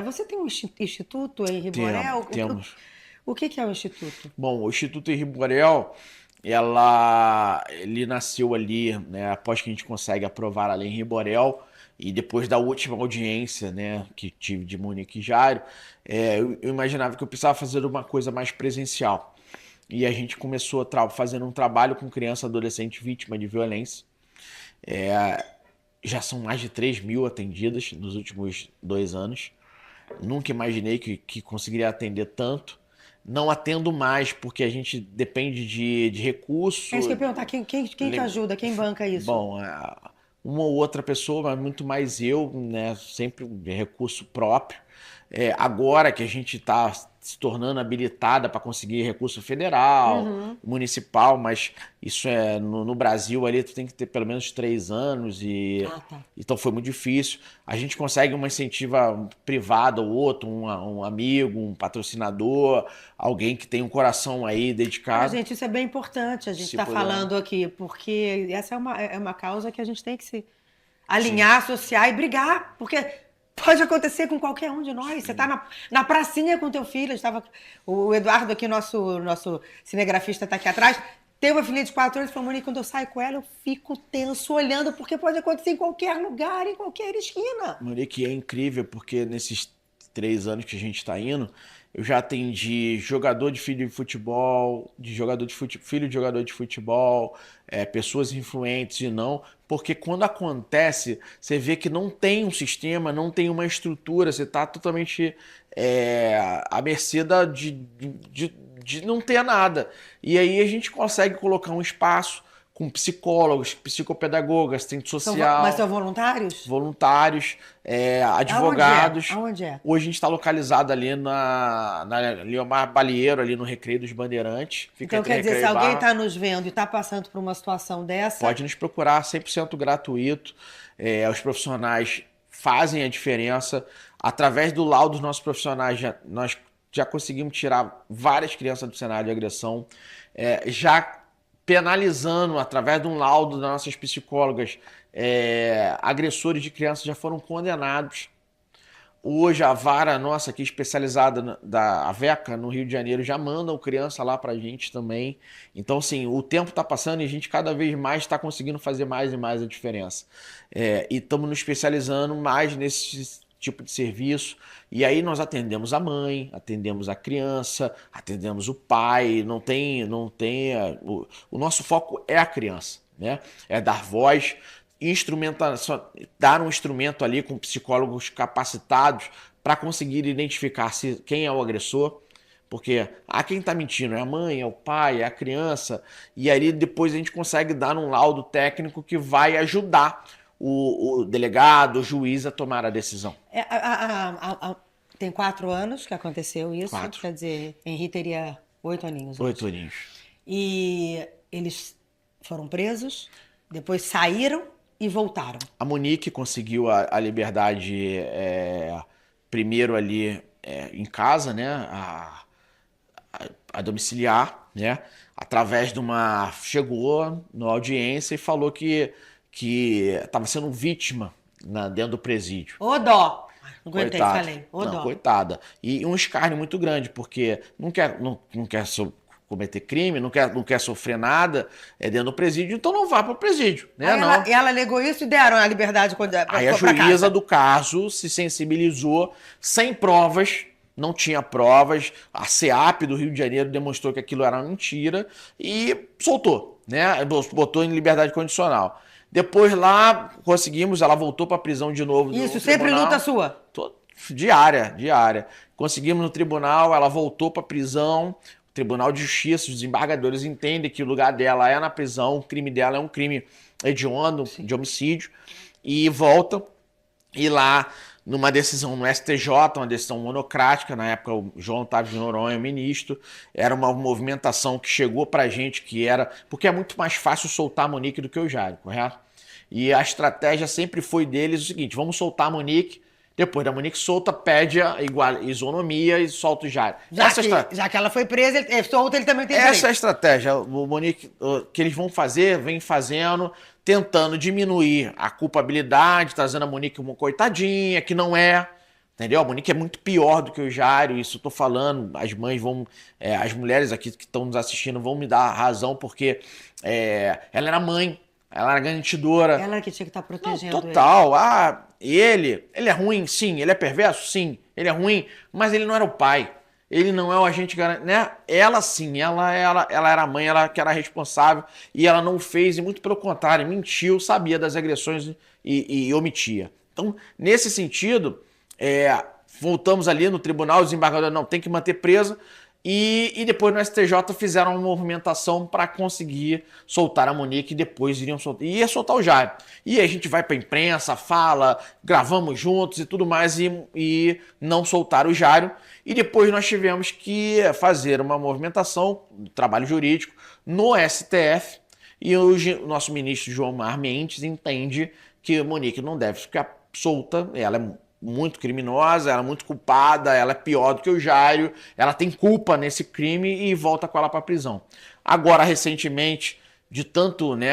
Você tem um instituto em Riborel? Temos. O que é o instituto? Bom, o Instituto Henri Borel, ele nasceu ali, né, após que a gente consegue aprovar a lei Henri Borel, e depois da última audiência, né, que tive de Monique e Jairo, eu imaginava que eu precisava fazer uma coisa mais presencial. E a gente começou fazendo um trabalho com criança e adolescente vítima de violência. Já são mais de 3.000 atendidas nos últimos 2 anos. Nunca imaginei que conseguiria atender tanto. Não atendo mais, porque a gente depende de recurso. É isso que eu ia perguntar. Quem te ajuda? Quem banca isso? Bom, uma ou outra pessoa, mas muito mais eu, né? Sempre de recurso próprio. Agora que a gente está se tornando habilitada para conseguir recurso federal, municipal, mas isso no Brasil ali tu tem que ter pelo menos 3 anos Tá. então foi muito difícil. A gente consegue uma incentiva privada ou outro, um amigo, um patrocinador, alguém que tem um coração aí dedicado. Gente, isso é bem importante a gente Se estar puder. falando aqui, porque essa é uma causa que a gente tem que se alinhar, associar e brigar, porque pode acontecer com qualquer um de nós. Você está na pracinha com teu filho. O Eduardo aqui, nosso cinegrafista, está aqui atrás. Tem uma filhinha de 4 anos e falou, Monique, quando eu saio com ela, eu fico tenso olhando, porque pode acontecer em qualquer lugar, em qualquer esquina. Monique, é incrível, porque nesses 3 anos que a gente está indo, eu já atendi jogador de filho de futebol, filho de jogador de futebol, pessoas influentes e não, porque quando acontece, você vê que não tem um sistema, não tem uma estrutura, você está totalmente à mercê de não ter nada. E aí a gente consegue colocar um espaço com psicólogos, psicopedagogas, assistente social. Mas são voluntários? Voluntários, advogados. Aonde é? Hoje a gente está localizado ali na Leomar Balieiro, ali no Recreio dos Bandeirantes. Fica Então, quer dizer, se alguém está nos vendo e está passando por uma situação dessa... Pode nos procurar, 100% gratuito. Os profissionais fazem a diferença. Através do laudo dos nossos profissionais, nós já conseguimos tirar várias crianças do cenário de agressão. Já penalizando, através de um laudo das nossas psicólogas, agressores de crianças já foram condenados. Hoje a vara nossa aqui especializada da AVECA no Rio de Janeiro já manda o criança lá pra gente também. Então, assim, o tempo tá passando e a gente cada vez mais está conseguindo fazer mais e mais a diferença. E estamos nos especializando mais nesse tipo de serviço. E aí nós atendemos a mãe, atendemos a criança, atendemos o pai. O nosso foco é a criança, né? É dar voz, dar um instrumento ali com psicólogos capacitados para conseguir identificar quem é o agressor, porque quem está mentindo é a mãe, é o pai, é a criança, e aí depois a gente consegue dar um laudo técnico que vai ajudar o delegado, o juiz a tomar a decisão. Tem 4 anos que aconteceu isso, 4. Quer dizer, Henri teria 8 aninhos. 8 aninhos. E eles foram presos, depois saíram e voltaram. A Monique conseguiu a liberdade primeiro ali em casa, né? A domiciliar, né? Através de chegou na audiência e falou que estava sendo vítima dentro do presídio. Ô dó! Não aguentei, falei. Ô dó. Coitada. E um escárnio muito grande, porque não quer cometer crime, não quer sofrer nada dentro do presídio, então não vá para o presídio. Né? Ela alegou isso e deram a liberdade Aí a juíza do caso se sensibilizou, sem provas, não tinha provas, a SEAP do Rio de Janeiro demonstrou que aquilo era mentira e soltou, né? Botou em liberdade condicional. Depois lá conseguimos, ela voltou para a prisão de novo. Isso, sempre luta sua? Diária. Conseguimos no tribunal, ela voltou para a prisão. O Tribunal de Justiça, os desembargadores entendem que o lugar dela é na prisão, o crime dela é um crime hediondo, de homicídio, e volta. E lá, numa decisão no STJ, uma decisão monocrática, na época o João Otávio de Noronha, ministro, era uma movimentação que chegou pra gente porque é muito mais fácil soltar a Monique do que o Jairo, correto? E a estratégia sempre foi deles o seguinte, vamos soltar a Monique, depois da Monique solta, pede a isonomia e solta o Jairo. Já que ela foi presa, solta, ele também tem Essa é a estratégia, o Monique, que eles vem fazendo, tentando diminuir a culpabilidade, trazendo a Monique uma coitadinha, que não é, Entendeu? A Monique é muito pior do que o Jário, isso eu tô falando. As mães vão. As mulheres aqui que estão nos assistindo vão me dar razão, porque ela era mãe, ela era garantidora. Ela que tinha que estar protegendo ele. Total. Ah, ele é ruim, sim. Ele é perverso, sim. Ele é ruim, mas ele não era o pai. Ele não é o agente, né? Ela sim, ela era a mãe, ela que era responsável e ela não fez, e muito pelo contrário, mentiu, sabia das agressões e omitia. Então, nesse sentido, voltamos ali no tribunal, o desembargador não tem que manter presa. E depois no STJ fizeram uma movimentação para conseguir soltar a Monique e depois ia soltar o Jário. E a gente vai para a imprensa, fala, gravamos juntos e tudo mais e não soltaram o Jário. E depois nós tivemos que fazer uma movimentação, trabalho jurídico, no STF. E o nosso ministro João Mar Mendes entende que a Monique não deve ficar solta, ela é muito criminosa, ela é muito culpada, ela é pior do que o Jário, ela tem culpa nesse crime e volta com ela para a prisão. Agora, recentemente, de tanto, né,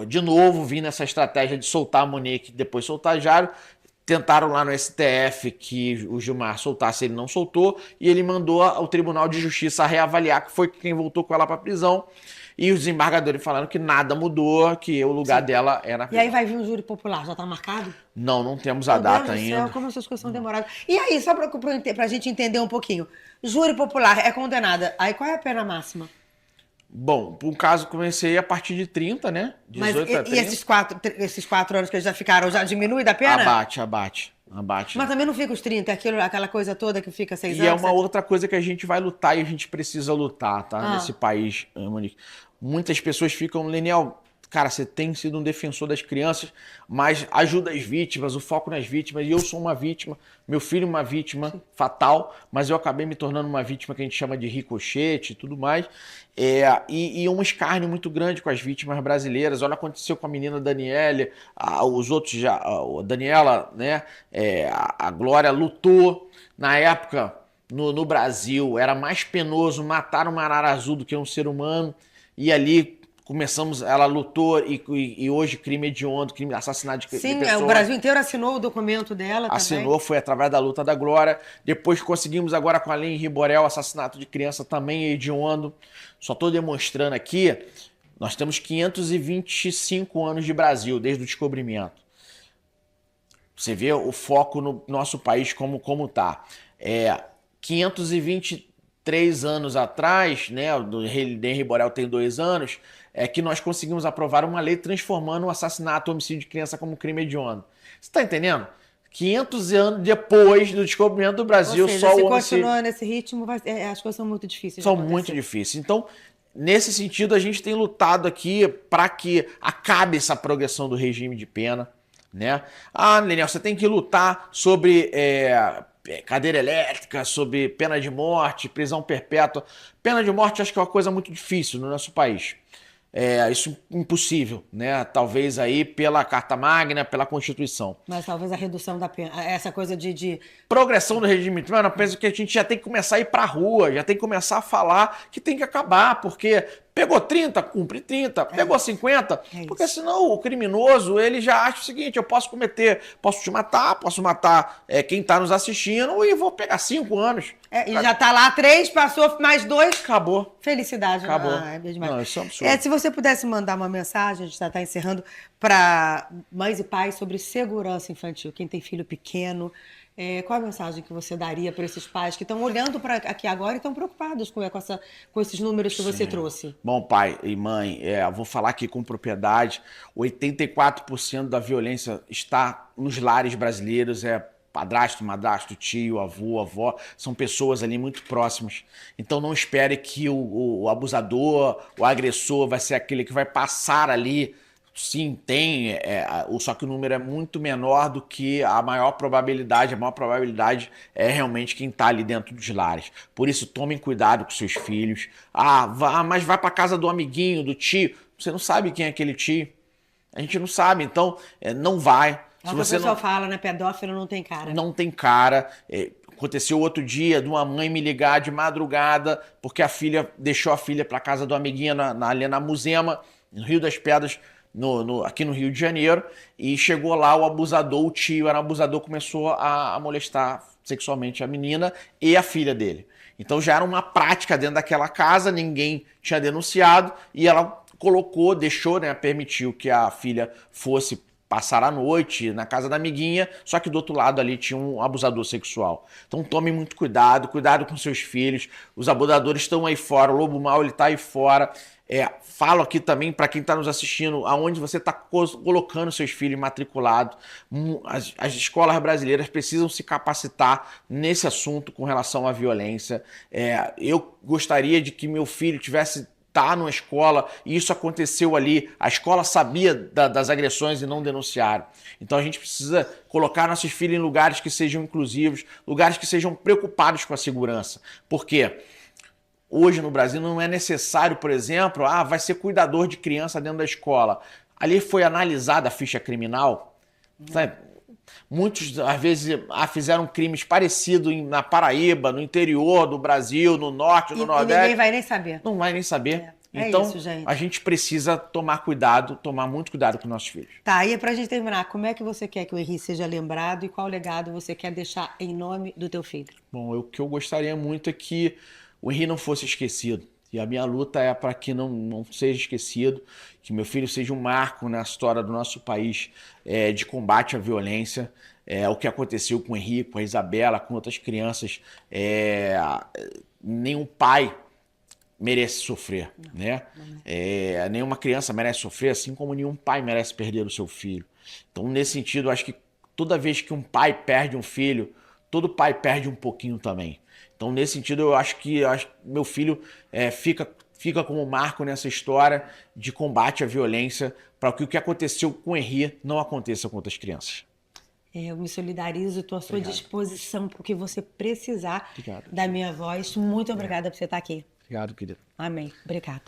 de novo, vindo essa estratégia de soltar a Monique e depois soltar o Jário, tentaram lá no STF que o Gilmar soltasse, ele não soltou, e ele mandou ao Tribunal de Justiça reavaliar, que foi quem voltou com ela para a prisão. E os desembargadores falaram que nada mudou, que o lugar dela era... E aí vai vir um júri popular, já está marcado? Não temos a data ainda. Meu Deus do céu, como essas coisas são demoradas. E aí, só para a gente entender um pouquinho, júri popular é condenada, aí qual é a pena máxima? Bom, um caso comecei a partir de 30, né? 18 a 30. E esses 4 anos que eles já ficaram, já diminui da pena? Abate. Mas também não fica os 30, aquela coisa toda que fica 6 anos. E é uma 7... outra coisa que a gente vai lutar e a gente precisa lutar, tá? Nesse país, Monique. Muitas pessoas ficam, Leniel, cara, você tem sido um defensor das crianças, mas ajuda as vítimas, o foco nas vítimas. E eu sou uma vítima, meu filho é uma vítima fatal, mas eu acabei me tornando uma vítima que a gente chama de ricochete e tudo mais. E um escárnio muito grande com as vítimas brasileiras. Olha o que aconteceu com a menina Daniele, os outros já, a Daniela, né? A Glória lutou na época no Brasil, era mais penoso matar uma arara azul do que um ser humano. E ali ela lutou e hoje crime hediondo, assassinato de pessoas. Sim, o Brasil inteiro assinou o documento dela assinou, também. Foi através da luta da Glória. Depois conseguimos agora com a lei Henri Borel, assassinato de criança também hediondo. Só estou demonstrando aqui, nós temos 525 anos de Brasil, desde o descobrimento. Você vê o foco no nosso país como tá. 523 anos atrás, né, o Henri Borel tem 2 anos, que nós conseguimos aprovar uma lei transformando o assassinato, o homicídio de criança como crime hediondo. Você está entendendo? 500 anos depois do descobrimento do Brasil, ou seja, só se o homicídio... continuar nesse ritmo, as coisas são muito difíceis. São muito difíceis. Então, nesse sentido, a gente tem lutado aqui para que acabe essa progressão do regime de pena, né? Leniel, você tem que lutar sobre... cadeira elétrica, sobre pena de morte, prisão perpétua. Pena de morte acho que é uma coisa muito difícil no nosso país. Isso é impossível, né? Talvez aí pela Carta Magna, pela Constituição. Mas talvez a redução da pena, essa coisa de... Progressão do regime de pena, eu penso que a gente já tem que começar a ir pra rua, já tem que começar a falar que tem que acabar, porque pegou 30, cumpre 30, pegou 50, porque senão o criminoso, ele já acha o seguinte, eu posso te matar, posso matar quem tá nos assistindo e vou pegar 5 anos. E já tá lá 3, passou mais 2. Acabou. Felicidade. Acabou. É demais. Não, isso é um absurdo. Se você pudesse mandar uma mensagem, a gente já está encerrando, para mães e pais sobre segurança infantil, quem tem filho pequeno, qual a mensagem que você daria para esses pais que estão olhando para aqui agora e estão preocupados com esses números que você trouxe? Bom, pai e mãe, eu vou falar aqui com propriedade, 84% da violência está nos lares brasileiros, padrasto, madrasto, tio, avô, avó, são pessoas ali muito próximas. Então não espere que o abusador, o agressor vai ser aquele que vai passar ali. Sim, tem, só que o número é muito menor do que a maior probabilidade. A maior probabilidade é realmente quem está ali dentro dos lares. Por isso, tomem cuidado com seus filhos. Mas vai para casa do amiguinho, do tio. Você não sabe quem é aquele tio. A gente não sabe, então não vai. É o que o pessoal fala, né? Pedófilo não tem cara. Não tem cara. Aconteceu outro dia de uma mãe me ligar de madrugada porque a filha deixou a filha para casa do amiguinho ali na Muzema, no Rio das Pedras, aqui no Rio de Janeiro, e chegou lá o abusador, o tio era um abusador, começou a molestar sexualmente a menina e a filha dele. Então já era uma prática dentro daquela casa, ninguém tinha denunciado e ela colocou, deixou, né, permitiu que a filha fosse passar a noite na casa da amiguinha, só que do outro lado ali tinha um abusador sexual. Então tome muito cuidado, cuidado com seus filhos, os abusadores estão aí fora, o lobo mau ele está aí fora. Falo aqui também para quem está nos assistindo, aonde você está colocando seus filhos matriculados. As escolas brasileiras precisam se capacitar nesse assunto com relação à violência. Eu gostaria de que meu filho tivesse numa escola e isso aconteceu ali, a escola sabia das agressões e não denunciaram. Então a gente precisa colocar nossos filhos em lugares que sejam inclusivos, lugares que sejam preocupados com a segurança. Por quê? Hoje no Brasil não é necessário, por exemplo, vai ser cuidador de criança dentro da escola. Ali foi analisada a ficha criminal, sabe? Muitos, às vezes, fizeram crimes parecidos na Paraíba, no interior do Brasil, no norte, no Nordeste. E ninguém vai nem saber. Não vai nem saber. É Então, isso, gente. a gente precisa tomar cuidado, tomar muito cuidado com nossos filhos. Tá, e pra gente terminar, como é que você quer que o Henri seja lembrado e qual legado você quer deixar em nome do teu filho? Bom, o que eu gostaria muito é que o Henri não fosse esquecido. E a minha luta é para que não seja esquecido, que meu filho seja um marco na história do nosso país de combate à violência. O que aconteceu com o Henri, com a Isabela, com outras crianças. Nenhum pai merece sofrer, né? Nenhuma criança merece sofrer, assim como nenhum pai merece perder o seu filho. Então, nesse sentido, eu acho que toda vez que um pai perde um filho, todo pai perde um pouquinho também. Então, nesse sentido, eu acho que meu filho fica como marco nessa história de combate à violência para que o que aconteceu com o Henri não aconteça com outras crianças. Eu me solidarizo, estou à sua disposição para o que você precisar Obrigado. da minha voz. Muito obrigada por você estar aqui. Obrigado, querido. Amém. Obrigada.